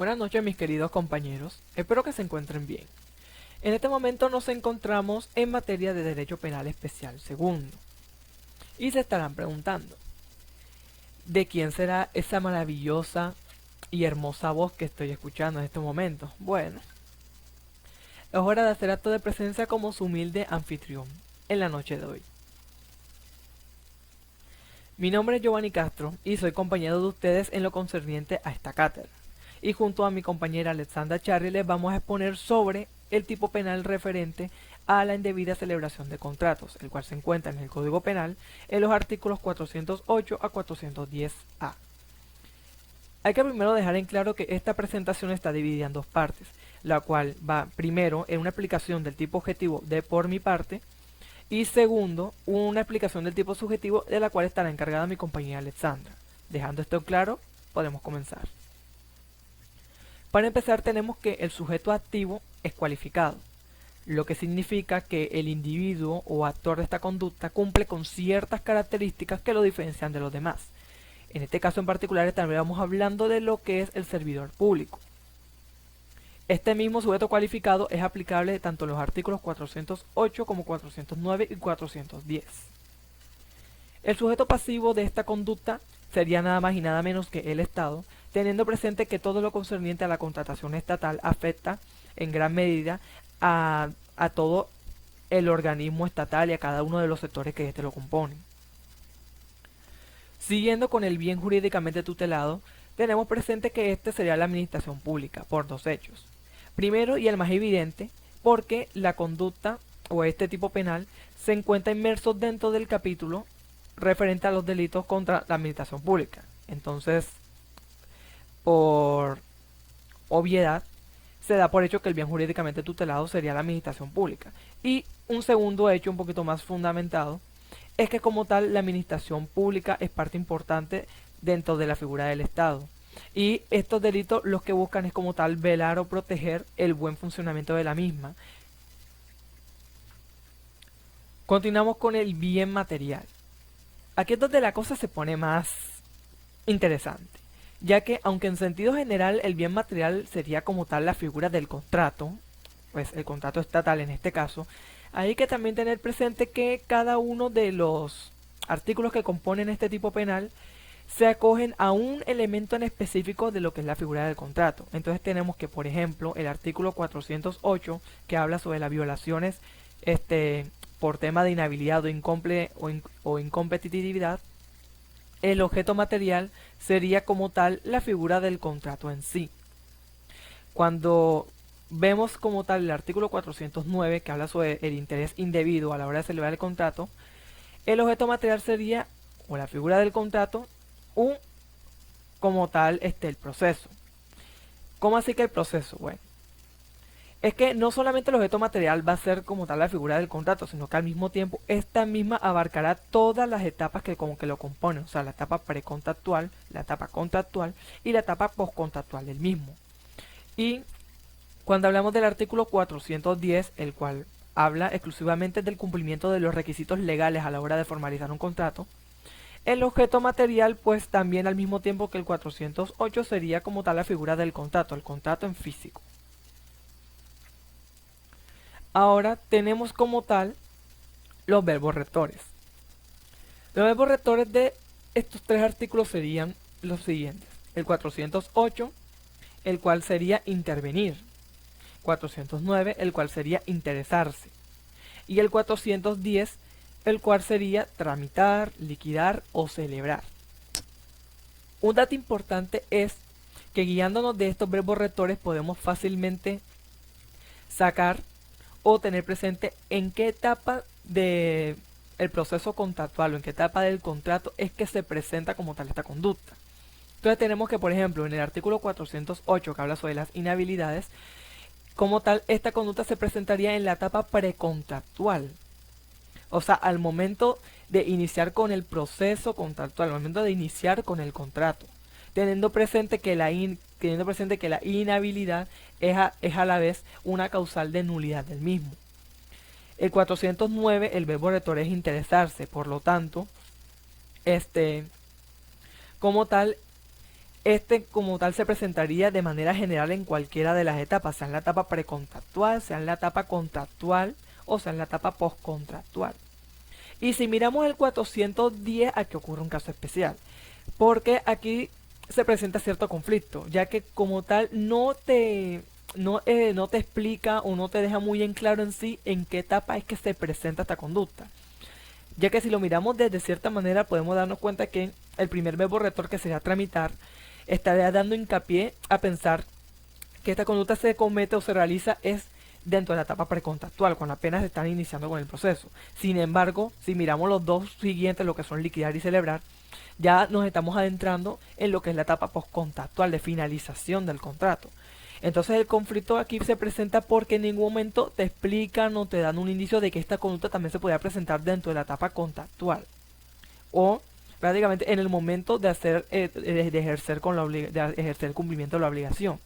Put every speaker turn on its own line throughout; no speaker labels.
Buenas noches mis queridos compañeros, espero que se encuentren bien. En este momento nos encontramos en materia de Derecho Penal Especial segundo. Y se estarán preguntando, ¿de quién será esa maravillosa y hermosa voz que estoy escuchando en este momento? Bueno, es hora de hacer acto de presencia como su humilde anfitrión en la noche de hoy. Mi nombre es Giovanni Castro y soy compañero de ustedes en lo concerniente a esta cátedra. Y junto a mi compañera Alexandra Charri les vamos a exponer sobre el tipo penal referente a la indebida celebración de contratos, el cual se encuentra en el Código Penal en los artículos 408 a 410A. Hay que primero dejar en claro que esta presentación está dividida en dos partes, la cual va primero en una explicación del tipo objetivo de por mi parte y segundo, una explicación del tipo subjetivo de la cual estará encargada mi compañera Alexandra. Dejando esto claro, podemos comenzar. Para empezar tenemos que el sujeto activo es cualificado, lo que significa que el individuo o actor de esta conducta cumple con ciertas características que lo diferencian de los demás. En este caso en particular estaremos hablando de lo que es el servidor público. Este mismo sujeto cualificado es aplicable tanto en los artículos 408 como 409 y 410. El sujeto pasivo de esta conducta sería nada más y nada menos que el Estado, teniendo presente que todo lo concerniente a la contratación estatal afecta en gran medida a todo el organismo estatal y a cada uno de los sectores que éste lo componen. Siguiendo con el bien jurídicamente tutelado, tenemos presente que este sería la administración pública, por dos hechos. Primero, y el más evidente, porque la conducta o este tipo penal se encuentra inmerso dentro del capítulo referente a los delitos contra la administración pública. Entonces, por obviedad, se da por hecho que el bien jurídicamente tutelado sería la administración pública. Y un segundo hecho un poquito más fundamentado es que como tal la administración pública es parte importante dentro de la figura del Estado. Y estos delitos los que buscan es como tal velar o proteger el buen funcionamiento de la misma. Continuamos con el bien material. Aquí es donde la cosa se pone más interesante, ya que aunque en sentido general el bien material sería como tal la figura del contrato, pues el contrato estatal en este caso, hay que también tener presente que cada uno de los artículos que componen este tipo penal se acogen a un elemento en específico de lo que es la figura del contrato. Entonces tenemos que, por ejemplo, el artículo 408 que habla sobre las violaciones por tema de inhabilidad o incompetitividad. El objeto material sería como tal la figura del contrato en sí. Cuando vemos como tal el artículo 409 que habla sobre el interés indebido a la hora de celebrar el contrato, el objeto material sería o la figura del contrato o como tal el proceso. ¿Cómo así que el proceso? Bueno, es que no solamente el objeto material va a ser como tal la figura del contrato, sino que al mismo tiempo esta misma abarcará todas las etapas que como que lo componen, o sea, la etapa precontractual, la etapa contractual y la etapa postcontractual del mismo. Y cuando hablamos del artículo 410, el cual habla exclusivamente del cumplimiento de los requisitos legales a la hora de formalizar un contrato, el objeto material pues también al mismo tiempo que el 408 sería como tal la figura del contrato, el contrato en físico. Ahora tenemos como tal los verbos rectores. Los verbos rectores de estos tres artículos serían los siguientes. El 408, el cual sería intervenir. 409, el cual sería interesarse. Y el 410, el cual sería tramitar, liquidar o celebrar. Un dato importante es que guiándonos de estos verbos rectores podemos fácilmente sacar o tener presente en qué etapa de el proceso contractual o en qué etapa del contrato es que se presenta como tal esta conducta. Entonces tenemos que, por ejemplo, en el artículo 408 que habla sobre las inhabilidades, como tal, esta conducta se presentaría en la etapa precontractual. O sea, al momento de iniciar con el proceso contractual, al momento de iniciar con el contrato, teniendo presente que la inhabilidad es a la vez una causal de nulidad del mismo. El 409, el verbo rector es interesarse, por lo tanto, como tal, Este como tal se presentaría de manera general en cualquiera de las etapas, sea en la etapa precontractual, sea en la etapa contractual o sea en la etapa postcontractual. Y si miramos el 410, aquí ocurre un caso especial, porque aquí se presenta cierto conflicto, ya que como tal no te explica o no te deja muy en claro en sí en qué etapa es que se presenta esta conducta. Ya que si lo miramos desde cierta manera podemos darnos cuenta que el primer verbo rector, que sería tramitar, estaría dando hincapié a pensar que esta conducta se comete o se realiza es dentro de la etapa precontactual, cuando apenas están iniciando con el proceso. Sin embargo, si miramos los dos siguientes, lo que son liquidar y celebrar, ya nos estamos adentrando en lo que es la etapa postcontactual de finalización del contrato. Entonces el conflicto aquí se presenta porque en ningún momento te explican o te dan un indicio de que esta conducta también se podría presentar dentro de la etapa contractual o prácticamente en el momento de hacer de ejercer de ejercer el cumplimiento de la obligación.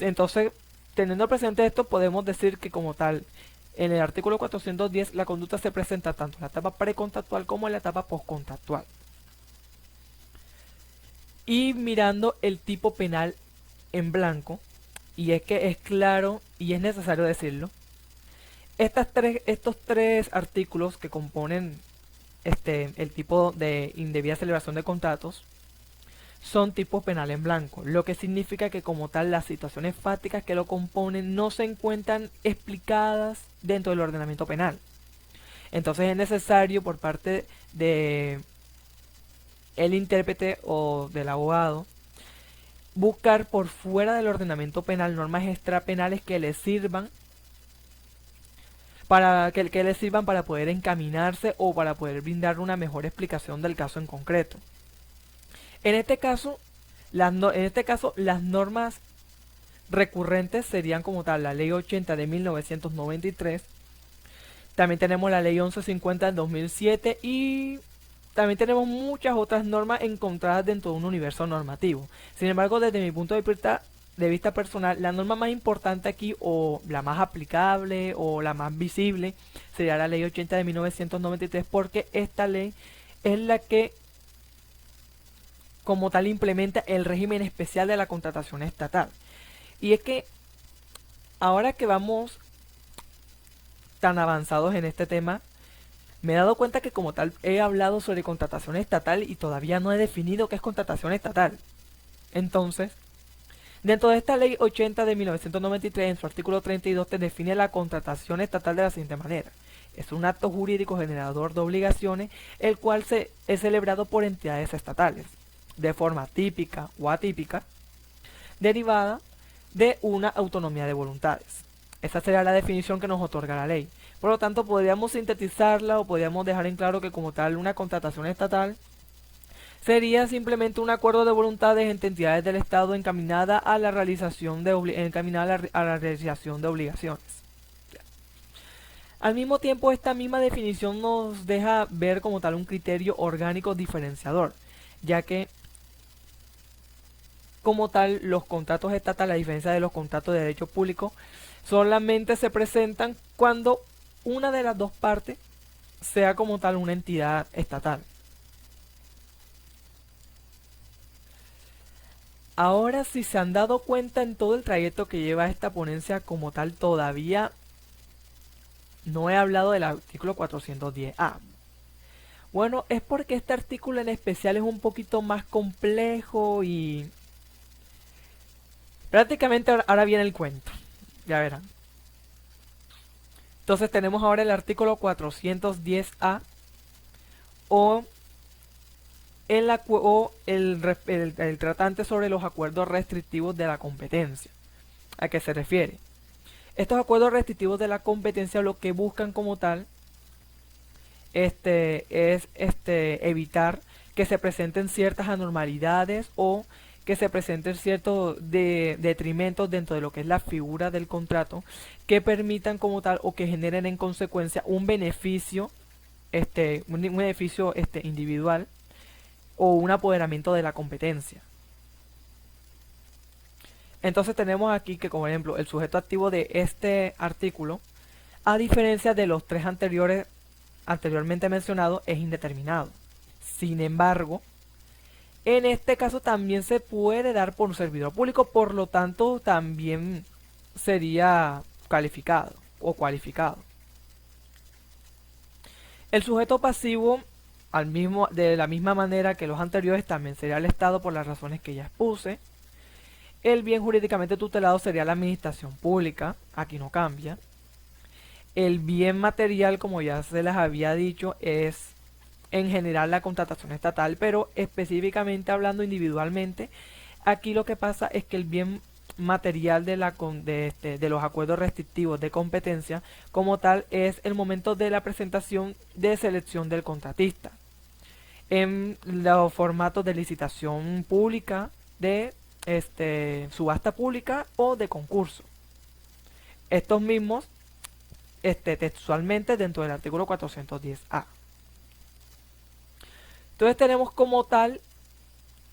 Entonces, teniendo presente esto, podemos decir que como tal, en el artículo 410 la conducta se presenta tanto en la etapa precontactual como en la etapa postcontactual. Y mirando el tipo penal en blanco, y es que es claro y es necesario decirlo, estos tres artículos que componen el tipo de indebida celebración de contratos son tipos penal en blanco, lo que significa que como tal las situaciones fácticas que lo componen no se encuentran explicadas dentro del ordenamiento penal. Entonces es necesario por parte de el intérprete o del abogado buscar por fuera del ordenamiento penal normas extrapenales que le sirvan que le sirvan para poder encaminarse o para poder brindar una mejor explicación del caso en concreto. En este caso, las normas recurrentes serían como tal la Ley 80 de 1993, también tenemos la Ley 1150 del 2007 y también tenemos muchas otras normas encontradas dentro de un universo normativo. Sin embargo, desde mi punto de vista personal, la norma más importante aquí o la más aplicable o la más visible sería la Ley 80 de 1993 porque esta ley es la que como tal implementa el régimen especial de la contratación estatal. Y es que ahora que vamos tan avanzados en este tema, me he dado cuenta que como tal he hablado sobre contratación estatal y todavía no he definido qué es contratación estatal. Entonces, dentro de esta ley 80 de 1993, en su artículo 32, te define la contratación estatal de la siguiente manera. Es un acto jurídico generador de obligaciones, el cual es celebrado por entidades estatales, de forma típica o atípica, derivada de una autonomía de voluntades. Esa sería la definición que nos otorga la ley. Por lo tanto, podríamos sintetizarla o podríamos dejar en claro que como tal una contratación estatal sería simplemente un acuerdo de voluntades entre entidades del Estado encaminada a la realización de obligaciones. Al mismo tiempo, esta misma definición nos deja ver como tal un criterio orgánico diferenciador, ya que como tal los contratos estatales, a diferencia de los contratos de derecho público, solamente se presentan cuando una de las dos partes sea como tal una entidad estatal. Ahora, si se han dado cuenta en todo el trayecto que lleva esta ponencia como tal, todavía no he hablado del artículo 410A. Bueno, es porque este artículo en especial es un poquito más complejo y prácticamente ahora viene el cuento. Ya verán. Entonces tenemos ahora el artículo 410A o el tratante sobre los acuerdos restrictivos de la competencia. ¿A qué se refiere? Estos acuerdos restrictivos de la competencia lo que buscan como tal es evitar que se presenten ciertas anormalidades o que se presenten ciertos detrimentos dentro de lo que es la figura del contrato que permitan como tal o que generen en consecuencia un beneficio individual o un apoderamiento de la competencia. Entonces tenemos aquí que, como ejemplo, el sujeto activo de este artículo, a diferencia de los tres anteriormente mencionados, es indeterminado. Sin embargo, En este caso también se puede dar por un servidor público, por lo tanto también sería calificado o cualificado. El sujeto pasivo, de la misma manera que los anteriores, también sería el Estado por las razones que ya expuse. El bien jurídicamente tutelado sería la administración pública, aquí no cambia. El bien material, como ya se les había dicho, es en general la contratación estatal, pero específicamente hablando individualmente, aquí lo que pasa es que el bien material de los acuerdos restrictivos de competencia como tal es el momento de la presentación de selección del contratista en los formatos de licitación pública, de subasta pública o de concurso. Estos mismos textualmente dentro del artículo 410A. Entonces tenemos como tal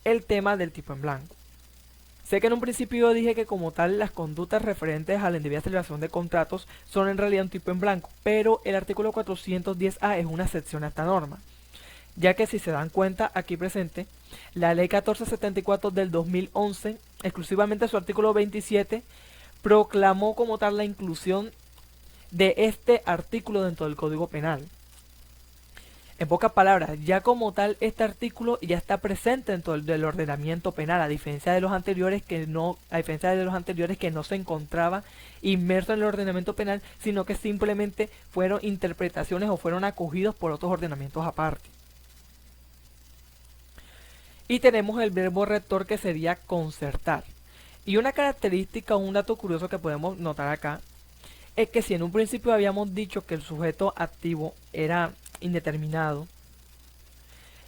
el tema del tipo en blanco. Sé que en un principio yo dije que como tal las conductas referentes a la indebida celebración de contratos son en realidad un tipo en blanco, pero el artículo 410A es una excepción a esta norma, ya que si se dan cuenta aquí presente, la ley 1474 del 2011, exclusivamente su artículo 27, proclamó como tal la inclusión de este artículo dentro del Código Penal. En pocas palabras, ya como tal este artículo ya está presente dentro del ordenamiento penal, a diferencia de los anteriores que no se encontraba inmerso en el ordenamiento penal, sino que simplemente fueron interpretaciones o fueron acogidos por otros ordenamientos aparte. Y tenemos el verbo rector, que sería concertar. Y una característica o un dato curioso que podemos notar acá es que si en un principio habíamos dicho que el sujeto activo era indeterminado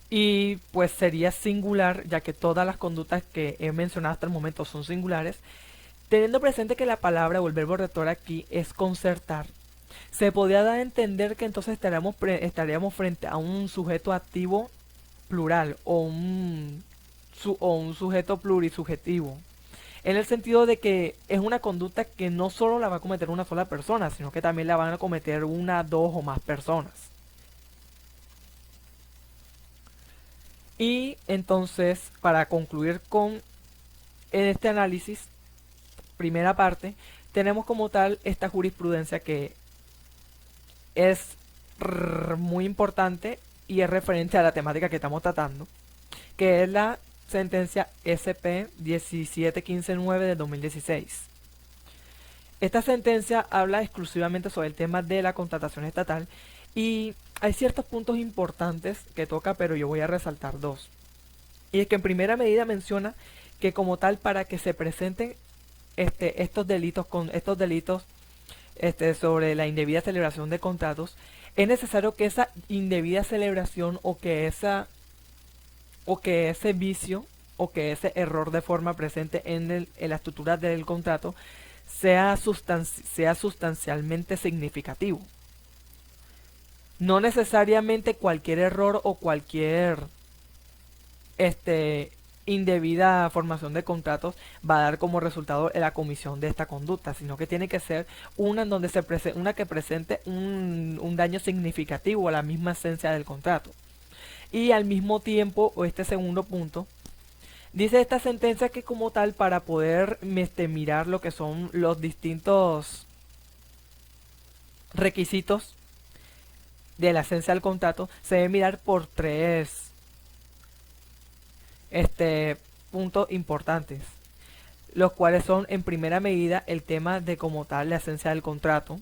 y pues sería singular, ya que todas las conductas que he mencionado hasta el momento son singulares, teniendo presente que la palabra o el verbo rector aquí es concertar, se podría dar a entender que entonces estaríamos frente a un sujeto activo plural o un sujeto plurisubjetivo, en el sentido de que es una conducta que no solo la va a cometer una sola persona, sino que también la van a cometer una, dos o más personas. Y entonces, para concluir con este análisis, primera parte, tenemos como tal esta jurisprudencia que es muy importante y es referente a la temática que estamos tratando, que es la sentencia SP 17159 de 2016. Esta sentencia habla exclusivamente sobre el tema de la contratación estatal y hay ciertos puntos importantes que toca, pero yo voy a resaltar dos. Y es que en primera medida menciona que como tal, para que se presenten estos delitos sobre la indebida celebración de contratos, es necesario que esa indebida celebración o que ese vicio o que ese error de forma presente en la estructura del contrato sea sustancialmente significativo. No necesariamente cualquier error o cualquier indebida formación de contratos va a dar como resultado la comisión de esta conducta, sino que tiene que ser una en donde una que presente un daño significativo a la misma esencia del contrato. Y al mismo tiempo, o este segundo punto, dice esta sentencia que como tal, para poder mirar lo que son los distintos requisitos de la esencia del contrato, se debe mirar por tres puntos importantes, los cuales son en primera medida el tema de como tal la esencia del contrato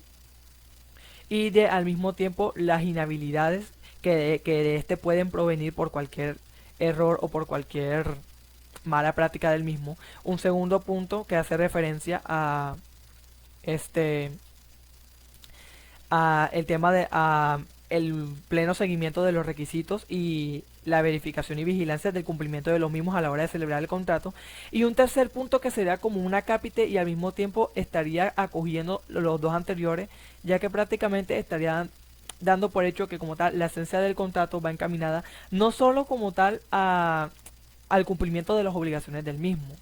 y de al mismo tiempo las inhabilidades que de este pueden provenir por cualquier error o por cualquier mala práctica del mismo. Un segundo punto que hace referencia a el tema de el pleno seguimiento de los requisitos y la verificación y vigilancia del cumplimiento de los mismos a la hora de celebrar el contrato. Y un tercer punto que sería como un acápite y al mismo tiempo estaría acogiendo los dos anteriores, ya que prácticamente estaría dando por hecho que como tal la esencia del contrato va encaminada no solo como tal al cumplimiento de las obligaciones del mismo,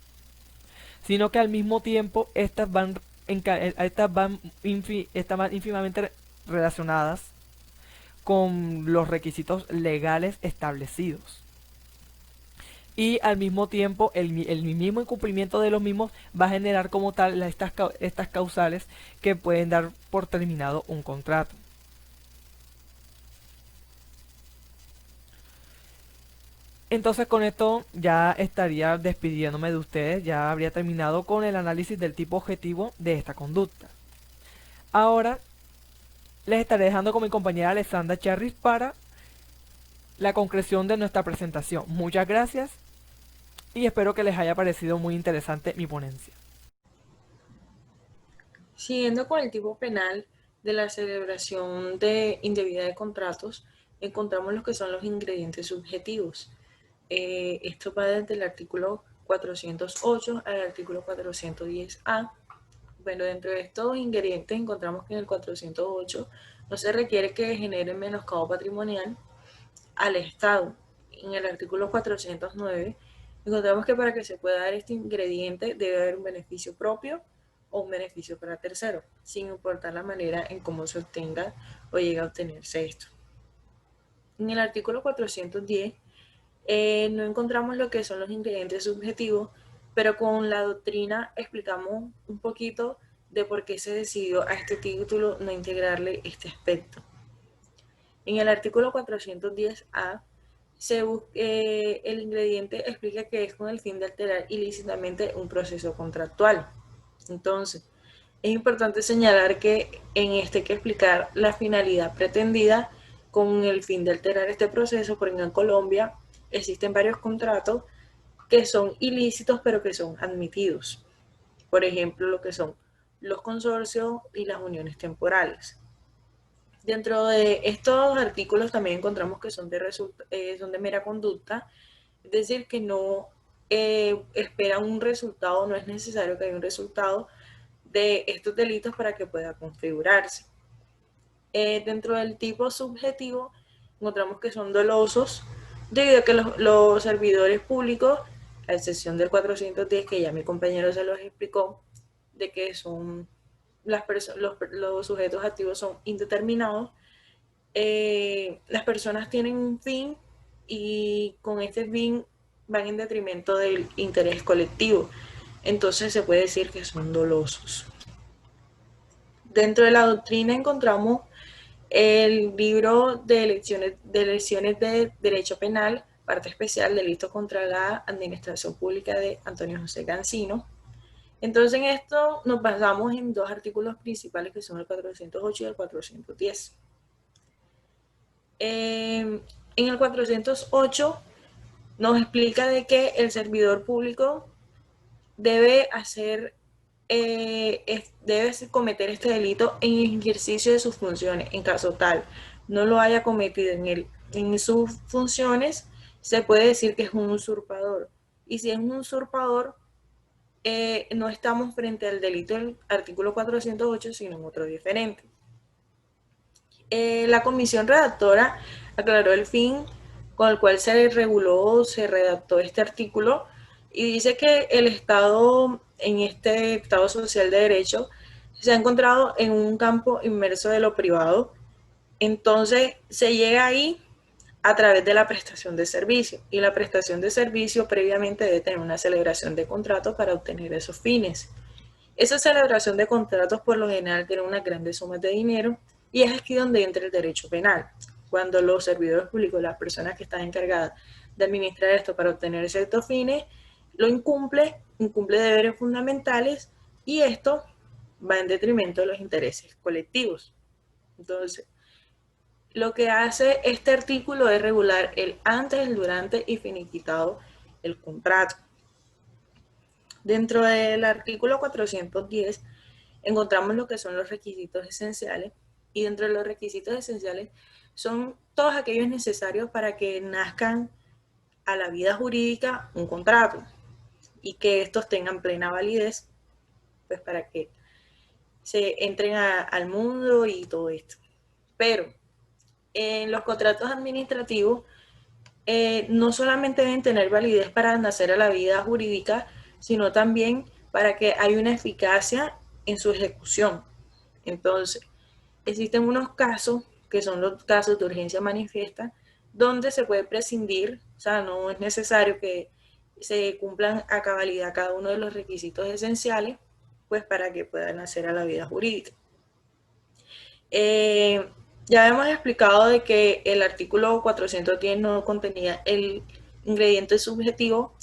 sino que al mismo tiempo estas van ínfimamente relacionadas con los requisitos legales establecidos. y al mismo tiempo el mismo incumplimiento de los mismos va a generar como tal estas causales que pueden dar por terminado un contrato. Entonces con esto ya estaría despidiéndome de ustedes, ya habría terminado con el análisis del tipo objetivo de esta conducta. Ahora les estaré dejando con mi compañera Alessandra Charris para la concreción de nuestra presentación. Muchas gracias y espero que les haya parecido muy interesante mi ponencia.
Siguiendo con el tipo penal de la celebración de indebida de contratos, encontramos lo que son los ingredientes subjetivos. Esto va desde el artículo 408 al artículo 410A. Bueno, dentro de estos ingredientes encontramos que en el 408 no se requiere que genere menoscabo patrimonial al Estado. En el artículo 409 encontramos que para que se pueda dar este ingrediente debe haber un beneficio propio o un beneficio para tercero, sin importar la manera en cómo se obtenga o llega a obtenerse esto. En el artículo 410 no encontramos lo que son los ingredientes subjetivos, pero con la doctrina explicamos un poquito de por qué se decidió a este título no integrarle este aspecto. En el artículo 410A, el ingrediente explica que es con el fin de alterar ilícitamente un proceso contractual. Entonces, es importante señalar que en este hay que explicar la finalidad pretendida con el fin de alterar este proceso, porque en Colombia existen varios contratos que son ilícitos pero que son admitidos. Por ejemplo, lo que son los consorcios y las uniones temporales. Dentro de estos artículos también encontramos que son de mera conducta, es decir, que no esperan un resultado, no es necesario que haya un resultado de estos delitos para que pueda configurarse. Dentro del tipo subjetivo encontramos que son dolosos debido a que los servidores públicos, a excepción del 410 que ya mi compañero se los explicó, de que son los sujetos activos son indeterminados, las personas tienen un fin y con este fin van en detrimento del interés colectivo. Entonces se puede decir que son dolosos. Dentro de la doctrina encontramos el libro de lecciones de Derecho Penal, parte especial, delitos contra la administración pública de Antonio José Cancino. Entonces en esto nos basamos en dos artículos principales que son el 408 y el 410. En el 408 nos explica de que el servidor público debe cometer este delito en el ejercicio de sus funciones. En caso tal no lo haya cometido en sus funciones, se puede decir que es un usurpador. Y si es un usurpador, no estamos frente al delito del artículo 408, sino en otro diferente. La comisión redactora aclaró el fin con el cual se reguló, se redactó este artículo y dice que el Estado, en este Estado social de derecho, se ha encontrado en un campo inmerso de lo privado. Entonces se llega ahí a través de la prestación de servicio, y la prestación de servicio previamente debe tener una celebración de contrato para obtener esos fines. Esa celebración de contratos por lo general tiene unas grandes sumas de dinero y es aquí donde entra el derecho penal. Cuando los servidores públicos, las personas que están encargadas de administrar esto para obtener ciertos fines, lo incumple deberes fundamentales y esto va en detrimento de los intereses colectivos. Entonces, lo que hace este artículo es regular el antes, el durante y finiquitado el contrato. Dentro del artículo 410 encontramos lo que son los requisitos esenciales, y dentro de los requisitos esenciales son todos aquellos necesarios para que nazcan a la vida jurídica un contrato y que estos tengan plena validez, pues para que se entren al mundo y todo esto. Pero en los contratos administrativos no solamente deben tener validez para nacer a la vida jurídica, sino también para que haya una eficacia en su ejecución. Entonces, existen unos casos, que son los casos de urgencia manifiesta, donde se puede prescindir, o sea, no es necesario que se cumplan a cabalidad cada uno de los requisitos esenciales, pues para que puedan hacer a la vida jurídica. Ya hemos explicado de que el artículo 410 no contenía el ingrediente subjetivo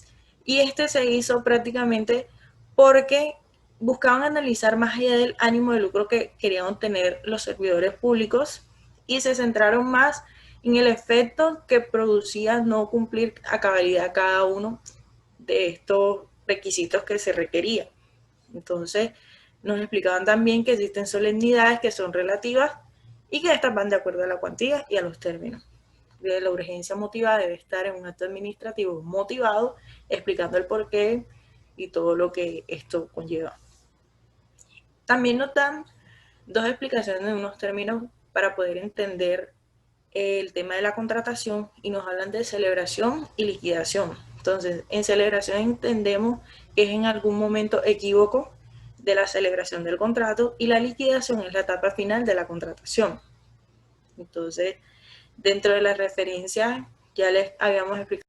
y este se hizo prácticamente porque buscaban analizar más allá del ánimo de lucro que querían obtener los servidores públicos y se centraron más en el efecto que producía no cumplir a cabalidad cada uno de estos requisitos que se requerían. Entonces, nos explicaban también que existen solemnidades que son relativas y que estas van de acuerdo a la cuantía y a los términos. La urgencia motivada debe estar en un acto administrativo motivado, explicando el porqué y todo lo que esto conlleva. También nos dan dos explicaciones de unos términos para poder entender el tema de la contratación y nos hablan de celebración y liquidación. Entonces, en celebración entendemos que es en algún momento equívoco de la celebración del contrato y la liquidación es la etapa final de la contratación. Entonces, dentro de las referencias ya les habíamos explicado